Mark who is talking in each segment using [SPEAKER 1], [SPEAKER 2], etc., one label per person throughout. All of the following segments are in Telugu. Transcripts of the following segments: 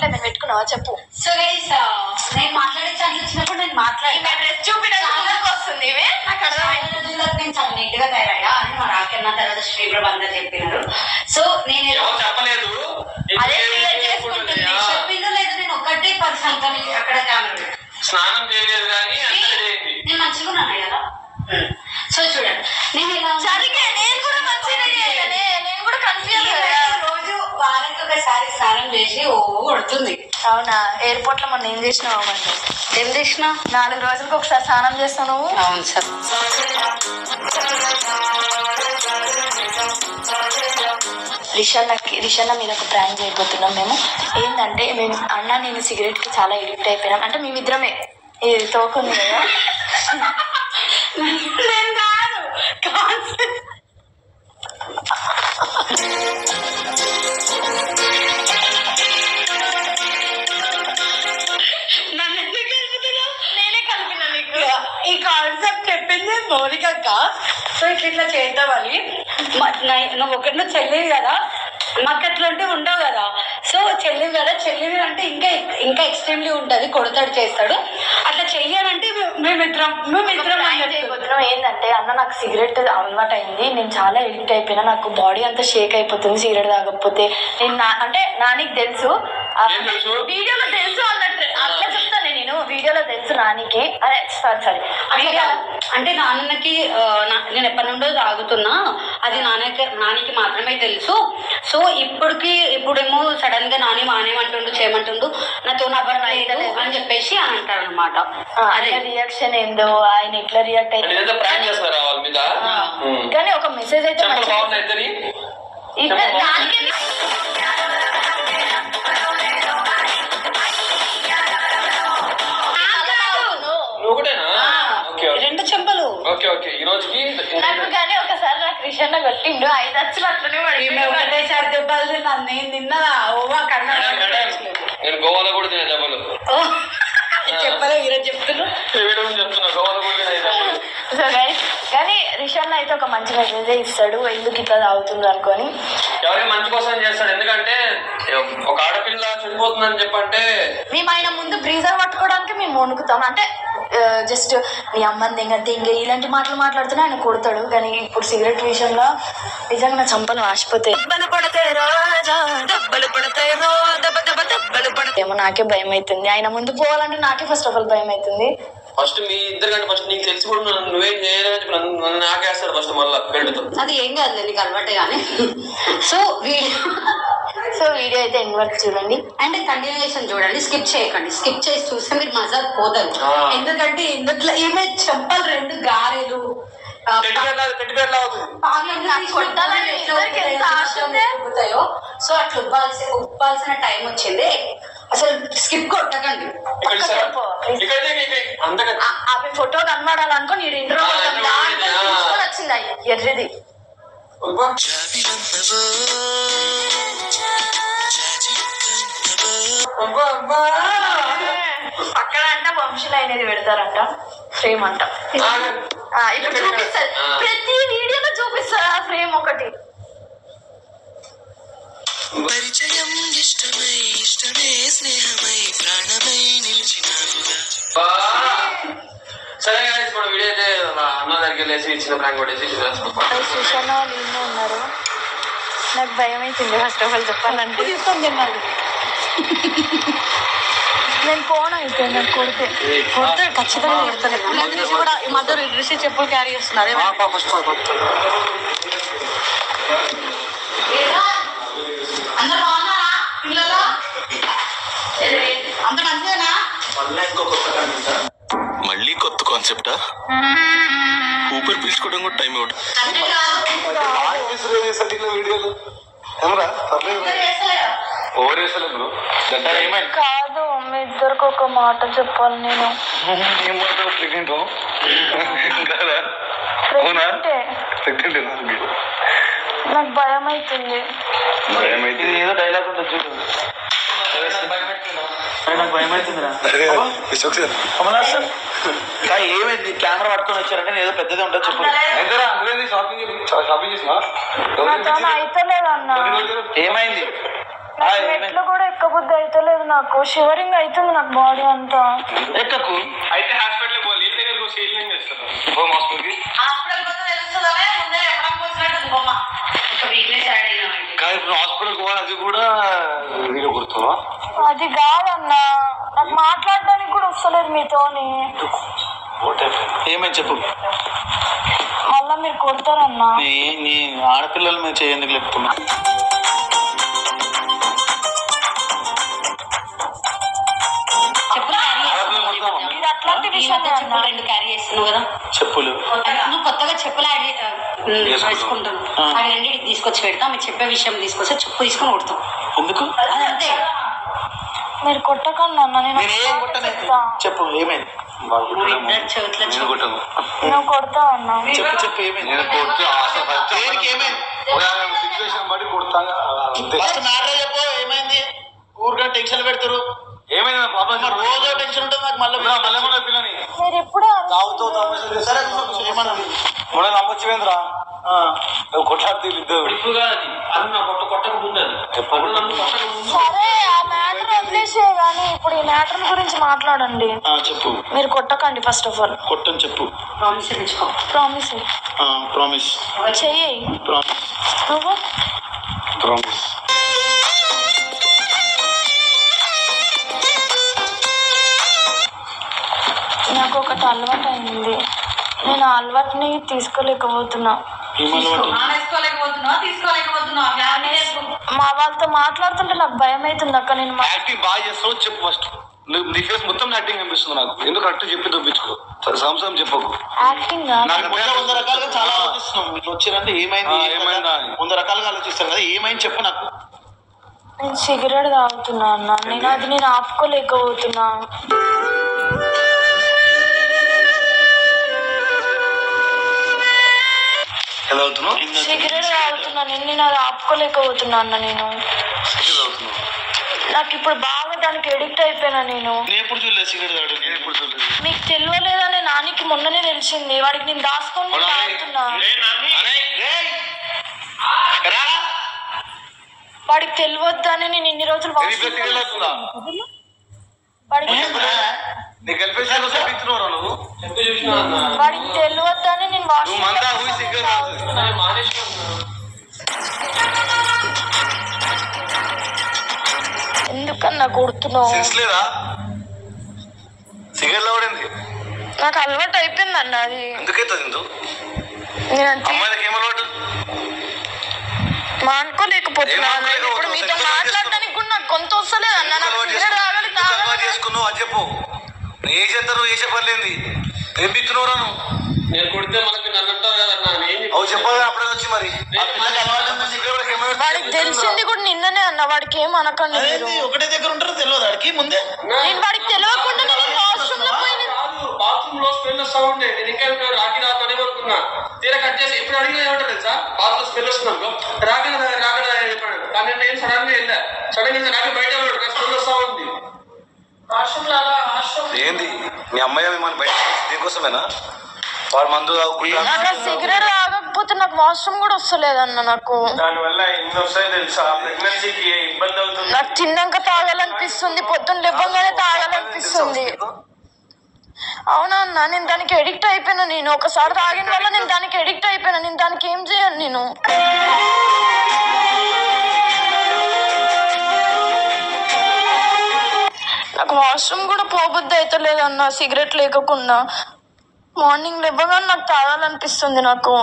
[SPEAKER 1] మాట్లాడి నేను పెట్టుకున్నావా చెప్పు.
[SPEAKER 2] సో గైస్ నేను మాట్లాడే ఛాన్స్ వచ్చినప్పుడు నేను
[SPEAKER 1] డ్రెస్ చూపించడానికి వస్తుంది నాకు అర్థమైంది.
[SPEAKER 2] నేను చాలా నీట్ గా తయారయ్యా అని మా రాకన్న తర్వాత శ్రీప్రభ అందరు చెప్పినారు. సో నేను
[SPEAKER 3] చెప్పలేదు
[SPEAKER 1] అదే చేసుకుంటుంది
[SPEAKER 2] చెప్పిందో లేదు, నేను ఒక్కటే పర్సన్ తో అక్కడ కెమెరా
[SPEAKER 3] స్నానం చేయలేదు కానీ
[SPEAKER 2] నేను మంచిగా ఉన్నాను కదా. సో చూడండి నేను ఇలా
[SPEAKER 1] సరిగ్గా నేను కూడా మంచిగా చేయగానే నేను కూడా కన్ఫ్యూజ్
[SPEAKER 2] రోజు వారానికి ఒకసారి స్నానం చేసి ఓ కొడుతుంది.
[SPEAKER 1] అవునా? ఎయిర్పోర్ట్ లో మొన్న ఏం చేసినావు?
[SPEAKER 2] ఏం చేసినా
[SPEAKER 1] 4 రోజులకు ఒకసారి స్నానం చేస్తావు నువ్వు.
[SPEAKER 2] అవును సార్.
[SPEAKER 1] రిషన్న మీద ఒక ప్రాంక్ చేయబోతున్నాం మేము. ఏంటంటే మేము అన్న నేను సిగరెట్ కి చాలా ఎడిక్ట్ అయిపోయినాం. అంటే మేమిద్దరమే ఇది తోకుంది కదా.
[SPEAKER 2] నేను కాదు
[SPEAKER 1] నేనే కలిపినా నీకు
[SPEAKER 2] ఈ కాన్సెప్ట్ చెప్పింది మౌలికక్క. సో ఇట్లా చేద్దామని నువ్వు ఒకటి చెల్లివి కదా, మాకు అట్లాంటివి ఉండవు కదా. సో చెల్లివి కదా, చెల్లివి అంటే ఇంకా ఇంకా ఎక్స్ట్రీమ్లీ ఉంటది, కొడతాడు చేస్తాడు. అట్లా చెయ్యాలంటే మేమిద్దరం
[SPEAKER 1] చేయబోతున్నాం. ఏంటంటే అన్న నాకు సిగరెట్ అలవాటు అయింది, నేను చాలా ఎడిక్ట్ అయిపోయినా, నాకు బాడీ అంతా షేక్ అయిపోతుంది సిగరెట్ తాగకపోతే. నేను అంటే నానికి తెలుసు, వీడియోలో తెలుసు అన్నట్టు అట్లా చెప్తాను నేను. వీడియోలో తెలుసు నానికి. అదే సారీ
[SPEAKER 2] అంటే నాన్నకి నేను ఎప్పటి నుండో తాగుతున్నా, అది నానికి మాత్రమే తెలుసు. సో ఇప్పుడేమో సడన్ గా నాని మానేమంటుండు చేయమంటుండు, నాతో అవ్వలేదు అని చెప్పేసి అని అంటారు అనమాట.
[SPEAKER 1] అదే రియాక్షన్ ఏందో, ఆయన ఎట్లా రియాక్ట్ అయితే కానీ ఒక మెసేజ్ అయితే
[SPEAKER 2] రెండు చెంపలు
[SPEAKER 1] నాకు. కానీ ఒకసారి నాకు రిషన్న కొట్టిండు 5 అచ్చులు అట్లనే
[SPEAKER 2] ఒకటేసారి దెబ్బలు తిన్నాను నేను. నిన్నదా ఓవా కన్నా
[SPEAKER 3] నేను గోవాలో కూడా తినే దెబ్బలు
[SPEAKER 2] చెప్పలే ఈరోజు చెప్తున్నా
[SPEAKER 3] గోవాలో కూడా.
[SPEAKER 1] సో గైస్ కానీ రిషన్న అయితే ఒక మంచి మెసేజ్ ఇస్తాడు, ఎందుకు ఇట్లా తాగుతుంది అనుకొని.
[SPEAKER 3] ఎవరికి మంచి కోసం చేస్తాడు, ఎందుకంటే ఒక ఆడపిల్ల చనిపోతుందని చెప్పంటే
[SPEAKER 1] మేము ఆయన ముందు బ్రీజర్ పట్టుకోవడానికి మేము వణుకుతాం. అంటే జస్ట్ నీ అమ్మని దింగంతే ఇంకా ఇలాంటి మాటలు మాట్లాడుతున్నా ఆయన కొడతాడు. కానీ ఇప్పుడు సిగరెట్ విషయంలో నిజంగా నా చంపలు ఆసిపోతాయి. ఏమో నాకే భయం అవుతుంది, ఆయన ముందు పోవాలంటే నాకే ఫస్ట్ ఆఫ్ ఆల్ భయం అవుతుంది.
[SPEAKER 3] ఫస్ట్ మీ ఇద్దరు ఫస్ట్ నీకు తెలిసి కూడా నువ్వేం చేయలేదని చెప్పి నన్ను నాకేస్తాడు ఫస్ట్ మళ్ళీ బెల్ట్తో.
[SPEAKER 2] అది ఏం కాదు నీకు అలవాటే కానీ. సో
[SPEAKER 1] వీడియో అయితే ఎండ్ వరకు చూడండి
[SPEAKER 2] అంటే కంటిన్యూషన్ చూడండి, స్కిప్ చేయకండి. స్కిప్ చేసి చూస్తే మీరు మజా పోతారు. ఎందుకంటే ఇందులో ఏమే చెప్పాలి, 2 గారెలు సో అట్లా ఉప్పాల్సిన టైం వచ్చింది. అసలు స్కిప్ కొట్టకండి.
[SPEAKER 1] అవి ఫోటో కనబడాలనుకో నీ 2 రోజులు వచ్చింది ఎర్రిది. అక్కడ అంట వంశీలు అనేది పెడతారంట, ఫ్రేమ్ అంట. ఇప్పుడు చూపిస్తారు, ప్రతి వీడియోలో చూపిస్తారు ఆ ఫ్రేమ్ ఒకటి.
[SPEAKER 4] పరిచయం ఇష్టమై ఇష్టమే స్నేహమై ప్రాణమై నిలిచినావుగా.
[SPEAKER 3] సరే గాయ్స్ మన వీడియో అయితే అన్న దగ్గరికి వెళ్ళేసి చిన్న ప్రాంక్ కొట్టేసి
[SPEAKER 1] సుషాన వాళ్ళు ఇన్నే ఉన్నారు. నాకు భయం అవుతుంది ఫస్ట్ ఆఫ్ ఆల్ చెప్పాలంటే. నేను పోను అయితే నాకు కొడితే ఖచ్చితంగా కొడతాను. కూడా ఈ మధ్య రిషి చెప్పులు క్యారీ చేస్తున్నారు.
[SPEAKER 2] అందరు బాగున్నారా పిల్లలు? అంత మంచిదేనా?
[SPEAKER 4] మళ్ళీ కొత్త కాన్సెప్టా? ఊపిరి పీల్చుకోవడం కూడా టైం ఇవ్వడం.
[SPEAKER 1] కాదు మీ ఇద్దరికి ఒక మాట చెప్పాలి నేను. నాకు భయం అవుతుంది.
[SPEAKER 3] ఏదో డైలాగ్ ఉంటుంది చూడు. నాకు భయం అవుతుందిరా. ఏమైంది కెమెరా పట్టుకొని వచ్చారంటే ఏదో పెద్దదే ఉంటుంది చెప్పు. షాపింగ్ చేసిన
[SPEAKER 1] అయితే లేదన్నా
[SPEAKER 3] ఏమైంది?
[SPEAKER 1] మెట్లు కూడా ఎక్కబుద్ధి అయితే లేదు, నాకు షివరింగ్ అవుతుంది నాకు బాడీ అంతా.
[SPEAKER 5] ఎక్కకు
[SPEAKER 3] అయితే హాస్పిటల్ పోవాలి. ఏం తెలియదు సీలింగ్ చేస్తారు హాస్పిటల్కి.
[SPEAKER 5] కానీ ఇప్పుడు హాస్పిటల్కి పోవాలి, అది కూడా వీడియో గుర్తువా?
[SPEAKER 1] అది కాదన్నా, నాకు మాట్లాడడానికి కూడా వస్తలేదు మీతోని.
[SPEAKER 5] ఏమని చెప్పు.
[SPEAKER 1] మళ్ళా మీరు కొడతారన్నా.
[SPEAKER 5] నీ ఆడపిల్లలు మేము చేయందుకు లేపుతున్నా.
[SPEAKER 1] ఇది అట్లాంటి విషయం
[SPEAKER 2] రెండు క్యారీ చేస్తున్నావు కదా
[SPEAKER 5] చెప్పులు
[SPEAKER 2] నువ్వు కొత్తగా చెప్పులు వేసుకుంటాను. అవి రెండింటికి తీసుకొచ్చి పెడతా. మీరు చెప్పే విషయం తీసుకొస్తే చెప్పు తీసుకొని కొడతాం.
[SPEAKER 5] ఎందుకు?
[SPEAKER 2] అదంతే.
[SPEAKER 1] మీరు కొట్టకండి అన్న, నేను
[SPEAKER 5] నేనేం కొట్టనే. చెప్పు ఏమైంది?
[SPEAKER 1] నువ్వు కొడతా అన్నా.
[SPEAKER 5] చెప్పు చెప్పు ఏమైంది? సిచ్యువేషన్ బట్టి కొడతాను. ఫస్ట్ మ్యాటర్ చెప్పు ఏమైంది? ఊరిగా టెన్షన్ పెడతారు. ఏమైంది? రోజు టెన్షన్ ఉంటుంది నాకు. మళ్ళీ పిల్లని
[SPEAKER 1] మీరు ఎప్పుడు
[SPEAKER 5] సరే ఏమన్నా మొన్న నమ్మొచ్చివేంద్రా కొట్లాడితే
[SPEAKER 3] ఇప్పుడు కాదు అది నా కొట్టక ముందు అది ఎప్పుడు నన్ను కొట్టక ముందు.
[SPEAKER 1] సరే ఆ మ్యాటర్ వదిలేసే కానీ ఇప్పుడు ఈ మ్యాటర్ గురించి మాట్లాడండి.
[SPEAKER 5] చెప్పు.
[SPEAKER 1] మీరు కొట్టకండి ఫస్ట్ ఆఫ్ ఆల్.
[SPEAKER 5] కొట్టని చెప్పు.
[SPEAKER 1] ప్రామిస్
[SPEAKER 5] ప్రామిస్
[SPEAKER 1] చెయ్యి.
[SPEAKER 5] ప్రామిస్
[SPEAKER 1] నువ్వు
[SPEAKER 5] ప్రామిస్.
[SPEAKER 1] నాకు ఒకటి అలవాటు అయింది, నేను ఆ అలవాటుని తీసుకోలేకపోతున్నా. మా వాళ్ళతో మాట్లాడుతుంటే నాకు భయం అవుతుంది అక్క. నేను
[SPEAKER 5] యాక్టింగ్ బాగా చేస్తావు చెప్పు ఫస్ట్. నీ ఫేస్ మొత్తం యాక్టింగ్ అనిపిస్తుంది నాకు. ఎందుకు కరెక్ట్ చెప్పి తప్పించుకో. సంవత్సరం చెప్పకు.
[SPEAKER 1] యాక్టింగ్
[SPEAKER 5] 100 రకాలుగా చాలా ఆలోచిస్తున్నాం. ఇట్లా వచ్చిరంటే ఏమైంది ఏమైందా 100 రకాలుగా ఆలోచిస్తాం కదా. ఏమైంది చెప్పు నాకు.
[SPEAKER 1] నేను సిగరెట్ తాగుతున్నా అన్న, నేను ఆపుకోలేకపోతున్నా. సిగరెట్ తాగుతున్నా నేను అది ఆపుకోలేకపోతున్నా అన్న. నేను నాకు ఇప్పుడు బాగా దానికి ఎడిక్ట్ అయిపోయినా. నేను
[SPEAKER 5] ఎప్పుడు చూడలేదు సిగరెట్ తాగడం. నేను ఎప్పుడు చూడలేదు.
[SPEAKER 1] మీకు తెలియలేదని నానికి మొన్ననే తెలిసింది. వాడికి నేను దాచుకొని తాగుతున్నా. వాడికి తెలియద్దని నేను ఇన్ని రోజులు వాడికి తెలియద్దని నేను ఎందుకన్నా కొడుతున్నావు?
[SPEAKER 5] సిగరెట్ తాగడింది
[SPEAKER 1] నాకు అలవాటు అయిపోయింది అన్న. అది మానుకోలేకపోతున్నాను. ఇప్పుడు మీతో మాట్లాడడానికి కూడా నాకు కొంత వస్తలేదు అన్న. నాకు సిగరెట్ తాగాలి
[SPEAKER 5] చెప్పు. ఏ చేస్తారు ఏ చెప్పలేంది ఏం బిత్తునవరా నువ్వు?
[SPEAKER 3] నేను కొడితే మనకి నన్ను అంటారు కదన్నా.
[SPEAKER 5] అవు చెప్పాలి అప్పుడే వచ్చి మరి
[SPEAKER 1] వాడికి తెలిసింది కూడా నిన్ననే అన్న. వాడికి ఏం అనకండి.
[SPEAKER 5] ఒకటే దగ్గర ఉంటారో తెలియదు వాడికి ముందే.
[SPEAKER 1] నేను వాడికి తెలియకుండా వాష్రూమ్ లో పోయి
[SPEAKER 3] బాత్రూమ్ లో స్మెల్ వస్తా ఉండే. నేను ఇంకా రాకి రాకనే అనుకున్నా. తీరా కట్ చేసి ఎప్పుడు అడిగినా ఏమంటారు తెలుసా? బాత్రూమ్ స్మెల్ వస్తున్నాను రాకడా చెప్పాడు. కానీ నేను సడన్ గా వెళ్ళా. సడన్ గా రాకి బయట స్మెల్ వస్తా ఉంది.
[SPEAKER 5] ఏంది మీ అమ్మాయి మిమ్మల్ని బయట దీనికోసమేనా? వాడు మందు
[SPEAKER 1] సిగరెట్ తాగకపోతే నాకు వాష్రూమ్ కూడా వస్తలేదన్న. నాకు
[SPEAKER 3] దానివల్ల ఎన్ని వస్తాయో తెలుసా? ప్రెగ్నెన్సీకి ఇబ్బంది అవుతుంది.
[SPEAKER 1] నాకు తిన్నాక తాగాలనిపిస్తుంది, పొద్దున్న లేవగానే తాగాలనిపిస్తుంది. అవునా అన్న, నేను దానికి ఎడిక్ట్ అయిపోయినా. నేను ఒకసారి తాగిన వల్ల నేను దానికి ఎడిక్ట్ అయిపోయినా. నేను దానికి ఏం చేయను. నేను నాకు వాష్రూమ్ కూడా పోబుద్ది అయితే లేదన్న సిగరెట్ లేకుండా. మార్నింగ్ లేవగానే నాకు తాగాలనిపిస్తుంది. నాకు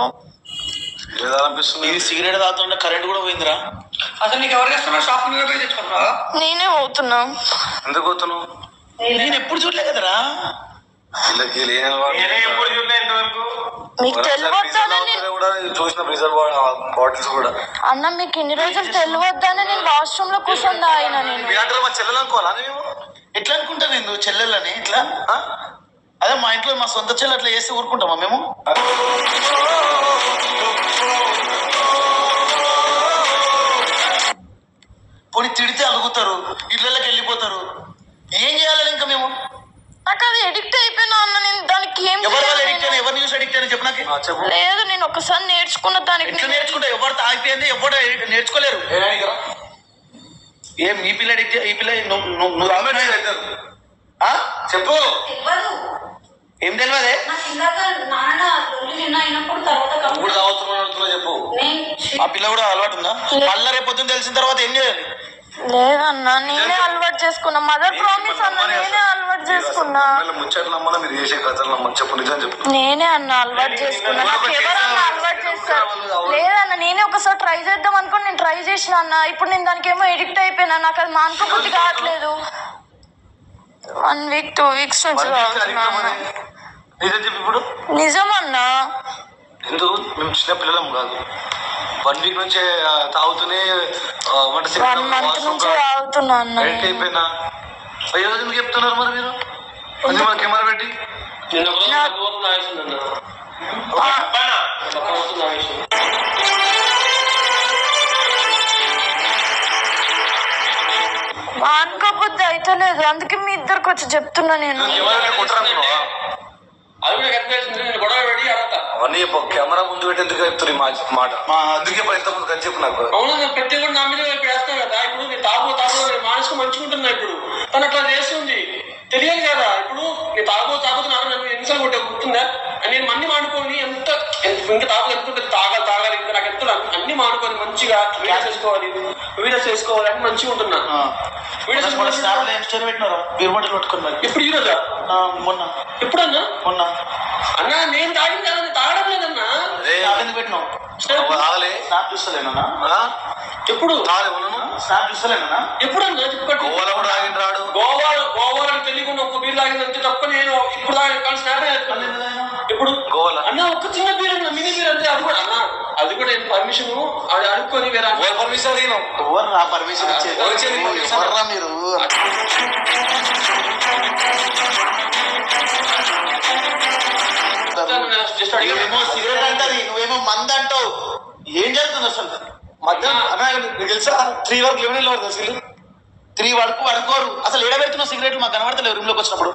[SPEAKER 5] సిగరెట్ తాగుతుంటే కరెంట్ కూడా పోయిందిరా.
[SPEAKER 3] అసలు నీకు ఎవరు చేస్తున్నా? షాపింగ్ తెచ్చుకున్నా
[SPEAKER 1] నేనే పోతున్నా.
[SPEAKER 5] ఎందుకు పోతున్నావు? నేను ఎప్పుడు చూడలే కదరా.
[SPEAKER 3] ఎప్పుడు చూడలే ఇంతవరకు.
[SPEAKER 1] మీకు తెలియద్దానని అన్న, మీకు ఇన్ని రోజులు తెలియద్దానే నేను వాష్రూమ్ లో కూర్చొని తాగిన. నేను
[SPEAKER 5] చెల్లెలు అనుకోవాలా? ఎట్లా అనుకుంటా నేను చెల్లెలని? ఇట్లా అదే మా ఇంట్లో మా సొంత చెల్లెలు అట్లా చేసి ఊరుకుంటామా మేము? పోనీ తిడితే అలుగుతారు, ఇళ్ళకి వెళ్ళిపోతారు. ఏం చేయాలని ఇంకా మేము?
[SPEAKER 1] నాకు అది ఎడిక్ట్ అయిపోయినా అన్న. నేను దానికి ఏం
[SPEAKER 5] ఎవరిని చూసి అడిక్ట్ అని చెప్పు నాకు.
[SPEAKER 1] లేదు, నేను ఒకసారి నేర్చుకున్న దానికి.
[SPEAKER 5] నేర్చుకుంటా ఎవరు తాగిపోయింది ఎవరు నేర్చుకోలేరు. ఏం ఈ పిల్ల నువ్వు చెప్పు ఏం తెలియదే ఇప్పుడు తాగుతున్నా చెప్పు ఆ పిల్ల కూడా అలవాటు ఉందా మళ్ళీ రేపు పొద్దున్న తెలిసిన తర్వాత ఏం చేయాలి
[SPEAKER 1] లేదన్నా నేనే అలవాటు చేసుకున్నా మదర్ ప్రామిస్ అన్న నేనే అలవాటు చేసుకున్నా
[SPEAKER 4] ముచ్చట్లు నమ్మలా మీరు చేసే కథలు నమ్మని చెప్పు నిజం చెప్పు
[SPEAKER 1] నేనే అన్న అలవాటు చేసుకున్నా నాకు ఎవరన్నా అలవాటు చేస్తారు లేదన్న నేనే ఒకసారి ట్రై చేద్దాం అనుకోని నేను ట్రై చేసిన అన్న ఇప్పుడు నేను దానికి ఏమో ఎడిక్ట్ అయిపోయినా నాకు అది మానుకోబుద్ధి కావట్లేదు 1 week 2 weeks నుంచి
[SPEAKER 5] నిజం చెప్పు ఇప్పుడు
[SPEAKER 1] నిజమన్నా
[SPEAKER 4] ఎందుకు మేము చిన్న పిల్లలం కాదు 1 week నుంచే తాగుతూనే
[SPEAKER 1] 1 month నుంచి తాగుతున్నా అన్న
[SPEAKER 4] అయిపోయినా ఈ రోజు ఎందుకు చెప్తున్నారు మరి మీరు అది మన కెమెరా పెట్టి మానుకోబుద్ధి అయితే లేదు అందుకే మీ ఇద్దరికి వచ్చి చెప్తున్నా నేను అవన్నీ కెమెరా ముందు పెట్టి ఎందుకు చెప్తున్నారు మాట అందుకే ఇంతకుముందు కానీ చెప్పు నాకు
[SPEAKER 3] అవును ప్రతి కూడా నా మీద వేస్తాను కదా ఇప్పుడు నేను తాగు మానసిక మంచుకుంటున్నా ఇప్పుడు తను అట్లా చేస్తుంది తెలియదు కదా ఇప్పుడు నేను తాగుతూ నన్ను ఎన్నిసార్లు కొట్టే గుర్తుందా నేను అన్ని మానుకొని ఎంత ఇంకా ఎంత తాగాలి ఇంకా నాకు ఎంత అన్ని మానుకొని మంచిగా వీడియో చేసుకోవాలి అని మంచిగా ఉంటున్నా ఇప్పుడు ఈ రోజా
[SPEAKER 5] మొన్న
[SPEAKER 3] ఎప్పుడన్నా
[SPEAKER 5] మొన్న
[SPEAKER 3] అన్నా నేను తాగింది కదా తాగడం లేదన్నా
[SPEAKER 5] పెట్టినావు స్నాప్ చూస్తలేనా
[SPEAKER 3] ఎప్పుడు
[SPEAKER 5] స్నాప్ చూస్తలేనా
[SPEAKER 3] ఎప్పుడన్నా చెప్పండి గోవాలో తెలియకుండా ఒక్క బీర్ తాగిందంటే తప్ప నేను ఇప్పుడు స్నాప్ ఇప్పుడు అన్న ఒక్క చిన్న బీర్ అన్న మినీ బీర్ అంటే అది కూడా పర్మిషన్ అది అడుక్కొని వేరే
[SPEAKER 5] పర్మిషన్ పర్మిషన్ మీరు సిగరెట్ అంటది నువ్వేమో మంద అంటావు ఏం జరుగుతుంది అసలు మధ్యాహ్నం తెలుసా 3 వరకు 11 వరకు అసలు 3 వరకు పడుకోరు అసలు ఏడ పెడుతున్నావు సిగరెట్లు మాకు కనబడతలేవు రూమ్ లోకి వచ్చినప్పుడు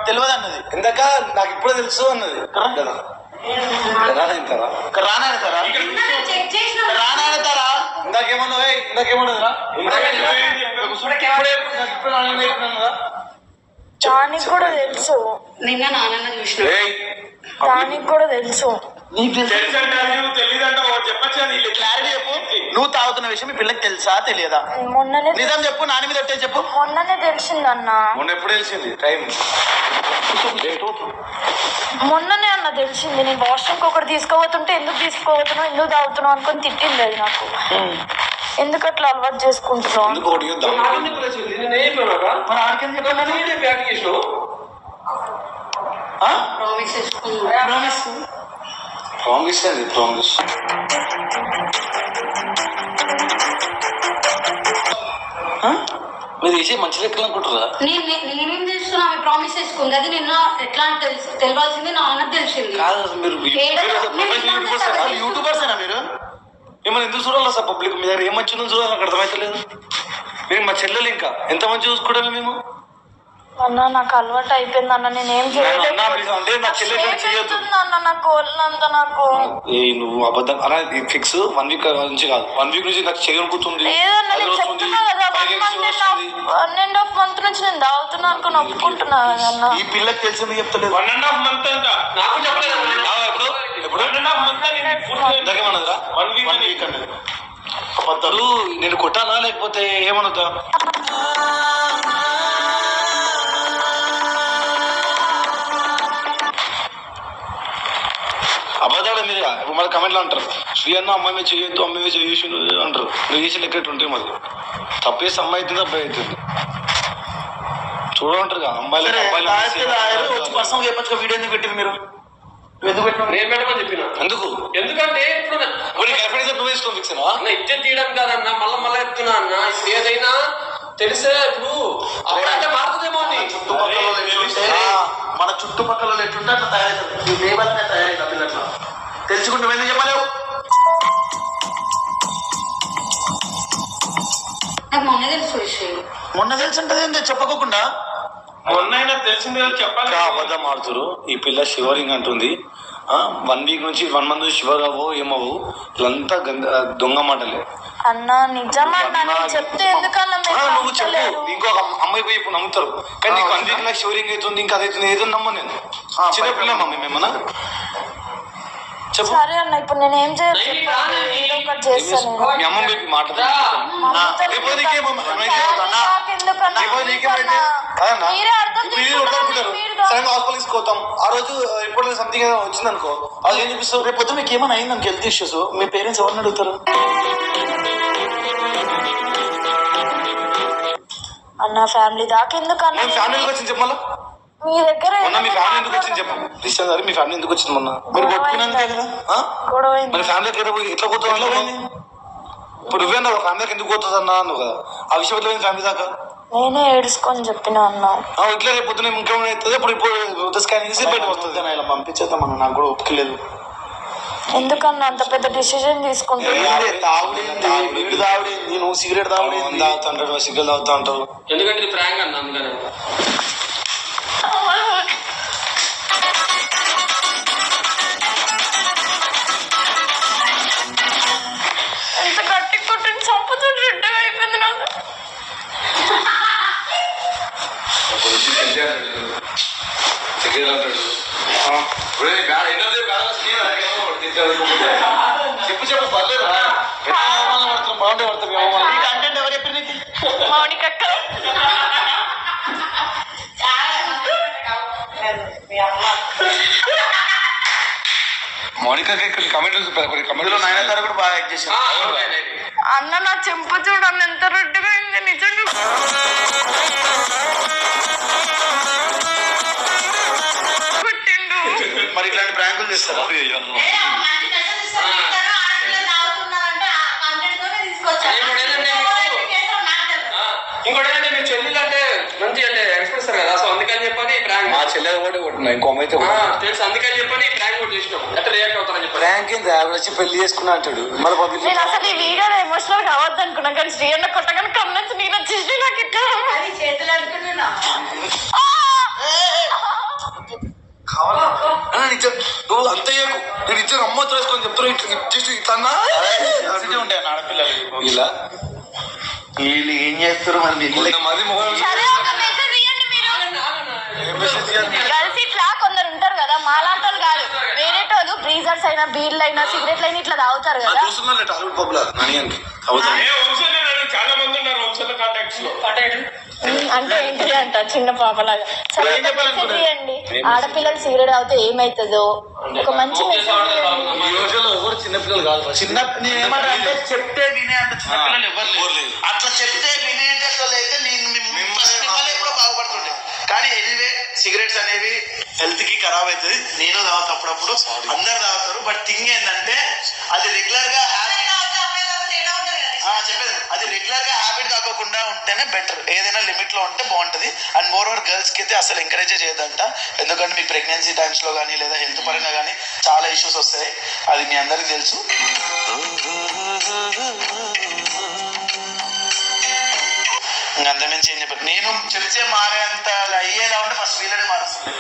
[SPEAKER 5] తెలియదు అన్నది ఇందాక నాకు ఇప్పుడే తెలుసు అన్నది రానాడతారా ఇందాకేమన్నదా
[SPEAKER 1] దానికి కూడా తెలుసు
[SPEAKER 2] నిన్న నాన్న చూసిన
[SPEAKER 1] దానికి కూడా తెలుసు
[SPEAKER 5] క్లారిటీ చెప్పు నువ్వు తాగుతున్న విషయం మీ పిల్లకి తెలుసా తెలియదా
[SPEAKER 1] మొన్ననే
[SPEAKER 5] నిజం చెప్పు నాని మీద ఒట్టే చెప్పు
[SPEAKER 1] మొన్ననే తెలిసిందన్నా
[SPEAKER 5] మొన్న ఎప్పుడు తెలిసింది టైం
[SPEAKER 1] మొన్ననే అన్న తెలిసింది నేను వాష్రూమ్కి ఒకటి తీసుకోబోతుంటే ఎందుకు తీసుకోబోతున్నావు ఎందుకు తాగుతున్నావు అనుకొని తిట్టింది అది నాకు ఎందుకు అట్లా అలవాటు చేసుకుంటున్నావు
[SPEAKER 5] ప్రామిస్ మీరు వేసే మంచి లెక్కలు అనుకుంటారా
[SPEAKER 2] నేనేం చేస్తున్నా ఆమె ప్రామిస్ చేసుకుంది అది నిన్న ఎట్లా తెలియాల్సింది నాన్న తెలిసింది
[SPEAKER 5] కాదు మీరు యూట్యూబర్సేనా మీరు మిమ్మల్ని ఎందుకు చూడాలి సార్ పబ్లిక్ మీ దగ్గర ఏం మంచి ఉందో చూడాలి నాకు అర్థమవుతలేదు మీరు మా చెల్లెలు ఇంకా ఎంత మంచి చూసుకోవడమే మేము
[SPEAKER 1] అన్న నాకు అలవాటు అయిపోయింది అన్న నేనేం చేయలేదు అన్న నాకు ఒళ్ళంతా నాకు
[SPEAKER 5] నువ్వు అబద్ధం అలా ఫిక్స్ 1 week నుంచి కాదు 1 week నుంచి నాకు చేయనుకుంటుంది
[SPEAKER 1] లేదన్న నేను చెప్తున్నా కదా 1.5 month నుంచి నేను తాగుతున్నా అనుకుని ఒప్పుకుంటున్నా అన్న
[SPEAKER 5] ఈ పిల్లకి తెలిసింది చెప్తలేదు
[SPEAKER 3] 1.5 month నాకు చెప్పలేదు
[SPEAKER 5] ఇందాకేమన్నదిరా 1 week అన్నది పద్దరు నేను కొట్టాలా లేకపోతే ఏమనుతా అబద్ధాలు మీరు ఇప్పుడు మళ్ళీ కమెంట్లో అంటారు శ్రీ అన్న అమ్మాయి మీద చేయొద్దు అమ్మాయి మీద చేసి అంటారు నువ్వు చేసి లెక్క ఉంటాయి మరి తప్పేసి అమ్మాయి అవుతుంది అబ్బాయి అవుతుంది చూడంటారు అమ్మాయిలు వీడియో ఎందుకు పెట్టింది మీరు ఎందుకు పెట్టినా
[SPEAKER 3] నేను పెట్టమని చెప్పిన ఎందుకంటే ఇప్పుడు ఇజ్జత్ తీయడం కాదన్నా మళ్ళీ చెప్తున్నా అన్న ఇప్పుడు ఏదైనా తెలిసే ఇప్పుడు అప్పుడంటే మారుతుందేమో అని
[SPEAKER 5] మన చుట్టుపక్కల ఎట్లుంటే అట్లా తయారవుతుంది తయారైంది పిల్లట్లా తెలుసుకుంటే ఎందుకు చెప్పలేవు
[SPEAKER 2] నాకు మొన్న తెలుసు విషయం
[SPEAKER 5] మొన్న తెలిసి ఉంటుంది ఏంటి చెప్పకోకుండా
[SPEAKER 3] మొన్నైనా తెలిసింది చెప్పాలి.
[SPEAKER 4] అబద్ధం ఆడుతురు. ఈ పిల్ల శివరింగ్ అంటుంది. 1 వీక్ నుంచి 1 మంత్ నుంచి శివర్ అవ్వవు ఏమవు వీళ్ళంతా దొంగ మాటలే
[SPEAKER 1] అన్న. నిజమన్నా నేను చెప్తే ఎందుకన్నా
[SPEAKER 4] నువ్వు చెప్పు. ఇంకొక అమ్మాయి పోయి ఇప్పుడు నమ్ముతారు. కానీ నీకు 1 వీక్ నాకు శివరింగ్ అవుతుంది ఇంకా అదైతుంది ఏదో నమ్మ నేను చిన్నపిల్ల మమ్మీ మేమన్నా చెప్పు.
[SPEAKER 1] సరే అన్న ఇప్పుడు నేను ఏం చేస్తాను చేస్తాను.
[SPEAKER 4] మీ అమ్మ మీకు మాట్లాడుతుంది. హాస్పిటల్ తీసుకోతాం. ఆ రోజు రిపోర్ట్ సంథింగ్ వచ్చింది అనుకో, అది ఏం చూపిస్తారు? రేపు పొద్దు మీకు ఏమైనా అయింది అనుకో హెల్త్ ఇష్యూస్, మీ పేరెంట్స్ ఎవరిని అడుగుతారు?
[SPEAKER 1] అన్న ఫ్యామిలీ దాకా ఎందుకు అన్న?
[SPEAKER 4] ఫ్యామిలీకి వచ్చింది చెప్పాలా?
[SPEAKER 1] మీ దగ్గర
[SPEAKER 4] మొన్న మీ ఫ్యామిలీ ఎందుకు వచ్చింది చెప్పు. రిషన్ గారు మీ ఫ్యామిలీ ఎందుకు వచ్చింది మొన్న? మీరు కొట్టుకున్నాను కదా. మరి ఫ్యామిలీ ఎట్లా పోతుంది? ఎట్లా పోయింది? ఇప్పుడు నువ్వేనా ఫ్యామిలీకి ఎందుకు పోతుంది అన్నా నువ్వు కదా, ఆ విషయం ఎట్లా పోయింది ఫ్యామిలీ దాకా?
[SPEAKER 1] నేనే ఏడుచుకొని చెప్పిన అన్న.
[SPEAKER 4] ఇట్లా రేపు పొద్దున ఇంకేమైనా అవుతుంది. ఇప్పుడు స్కానింగ్ చేసి బయట వస్తుంది. ఇలా పంపించేద్దాం అన్న, నాకు కూడా ఒప్పుకోలేదు.
[SPEAKER 1] ఎందుకన్నా అంత పెద్ద డిసిజన్ తీసుకుంటాను?
[SPEAKER 4] నువ్వు సిగరెట్ తాగుడు తాగుతుంటాడు, సిగరెట్ తాగుతా అంటావు.
[SPEAKER 3] ఎందుకంటే ఇది ప్రాంక్ అన్న, అందుకని.
[SPEAKER 1] ఎంత గట్టి కొట్టిన చంపుతుంటే రెడ్డగా అయిపోయింది నాకు.
[SPEAKER 4] చెప్పు చెప్పు పర్లేదు. బాగుంటే పడుతుంది. కంటెంట్ ఎవరు చెప్పి నీకు?
[SPEAKER 1] మౌనికక్క.
[SPEAKER 4] మౌనిక కమెంట్లో నాయన కూడా బాగా యాక్ట్ చేశాను.
[SPEAKER 1] అన్న నా చెంప చూడన్న ఎంత రెడ్డిగా అయింది నిజంగా. కొట్టిండు.
[SPEAKER 4] మరి ఇట్లాంటి ప్రాంకులు చేస్తారా?
[SPEAKER 3] ఇంకోటి ఏంటంటే మీ చెల్లెలు అంటే మంచి అంటే ఎక్స్ప్రెస్ కదా, సో అందుకని చెప్పని ప్రాంక్.
[SPEAKER 4] మా చెల్లెలు కూడా కొట్టినా ఇంకో అమ్మాయితో
[SPEAKER 3] తెలుసు, అందుకని చెప్పని ప్రాంక్ కూడా చేసినాం. ఎట్లా రియాక్ట్ అవుతారని చెప్పి.
[SPEAKER 4] ప్రాంక్ ఏంది? ఆవిడ వచ్చి పెళ్లి చేసుకున్నా అంటాడు. మళ్ళీ పబ్లిక్
[SPEAKER 1] నేను అసలు ఈ వీడియోలో ఎమోషనల్ కావద్దు అనుకున్నా, కానీ శ్రీ అన్న కొట్టగానే కన్నొచ్చి నేను వచ్చేసి నాకు ఇట్లా
[SPEAKER 2] చేతులు అనుకున్నా.
[SPEAKER 4] నువ్వు అంత నేను ఇచ్చిన అమ్మతో వేసుకొని చెప్తాను. ఇట్లా ఉంటాయి ఆడపిల్లలు ఇలా వీళ్ళు ఏం చేస్తారు? మరి
[SPEAKER 1] సరే ఒక మెసేజ్ ఇవ్వండి మీరు. గర్ల్స్ ఇట్లా కొందరు ఉంటారు కదా, మాలాంటి వాళ్ళు కాదు, వేరేటోళ్ళు బ్రీజర్స్ అయినా బీర్లు అయినా సిగరెట్లు అయినా ఇట్లా తాగుతారు కదా.
[SPEAKER 4] టాలీవుడ్ పబ్లా
[SPEAKER 3] చాలా మంది ఉన్నారు వంశంలో కాంటాక్ట్స్ లో.
[SPEAKER 1] అంటే ఏంటి అంట చిన్న పాపలాగా. సరే మెసేజ్ ఇవ్వండి. ఆడపిల్లలు సిగరెట్ తాగితే ఏమైతుందో ఒక మంచి మెసేజ్ ఇవ్వండి.
[SPEAKER 4] ఈ రోజుల్లో ఎవరు చిన్నపిల్లలు కాదు.
[SPEAKER 5] చిన్న చెప్తే వినే అంత చిన్నపిల్లలు ఎవరు లేదు. అట్లా చెప్తే వినేటట్లు అయితే నేను మిమ్మల్ని కూడా బాగుపడుతుండే. కానీ ఎనీవే సిగరెట్స్ అనేవి హెల్త్ కి ఖరాబ్ అవుతుంది. నేను తాగుతా అప్పుడప్పుడు, అందరు తాగుతారు. బట్ థింగ్ ఏంటంటే అది రెగ్యులర్ గా చెప్పేది, అది రెగ్యులర్ గా హ్యాబిట్ కాకుండా ఉంటేనే బెటర్. ఏదైనా లిమిట్ లో ఉంటే బాగుంటది. అండ్ మోర్ ఓవర్ గర్ల్స్ కి అయితే అసలు ఎంకరేజ్ చేయొద్దంట. ఎందుకంటే మీ ప్రెగ్నెన్సీ టైమ్స్ లో కానీ లేదా హెల్త్ పరంగా కానీ చాలా ఇష్యూస్ వస్తాయి. అది మీ అందరికి తెలుసు. అంతమించి ఏం చెప్పారు? నేను చెప్తే మారేంత అయ్యేలా ఉంటే ఫస్ట్ వీళ్ళని మారుస్తుంది.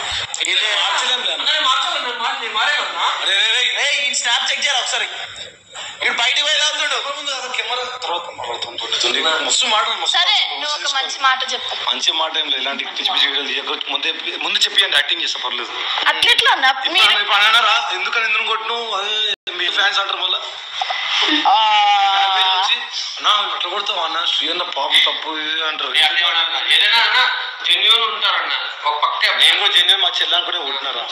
[SPEAKER 5] స్నాప్ చెక్ చేయాలి ఒకసారి. ఇక్కడ బయటికి పోయి అవుతాడు.
[SPEAKER 1] సరే నువ్వు ఒక మంచి మాట చెప్పు.
[SPEAKER 4] మంచి మాట ఏం లేదు. ఇలాంటి పిచ్చి పిచ్చి వీడియోలు ముందు చెప్పి అంటే యాక్టింగ్ చేస్తా పర్లేదు.
[SPEAKER 1] అట్లెట్లా
[SPEAKER 4] అన్నారా? ఎందుకని ఎందుకు కొట్టు మీ ఫ్యాన్స్ అంటారు మళ్ళా అట్లా కొడతావు అన్న. శ్రీ అన్న పాపం తప్పు అంటారు.
[SPEAKER 3] ఏదైనా అన్న జెన్యూన్ ఉంటారన్న ఒక పక్క.
[SPEAKER 4] నేను కూడా జెన్యూన్ మా చెల్లని కూడా కొట్టినారా?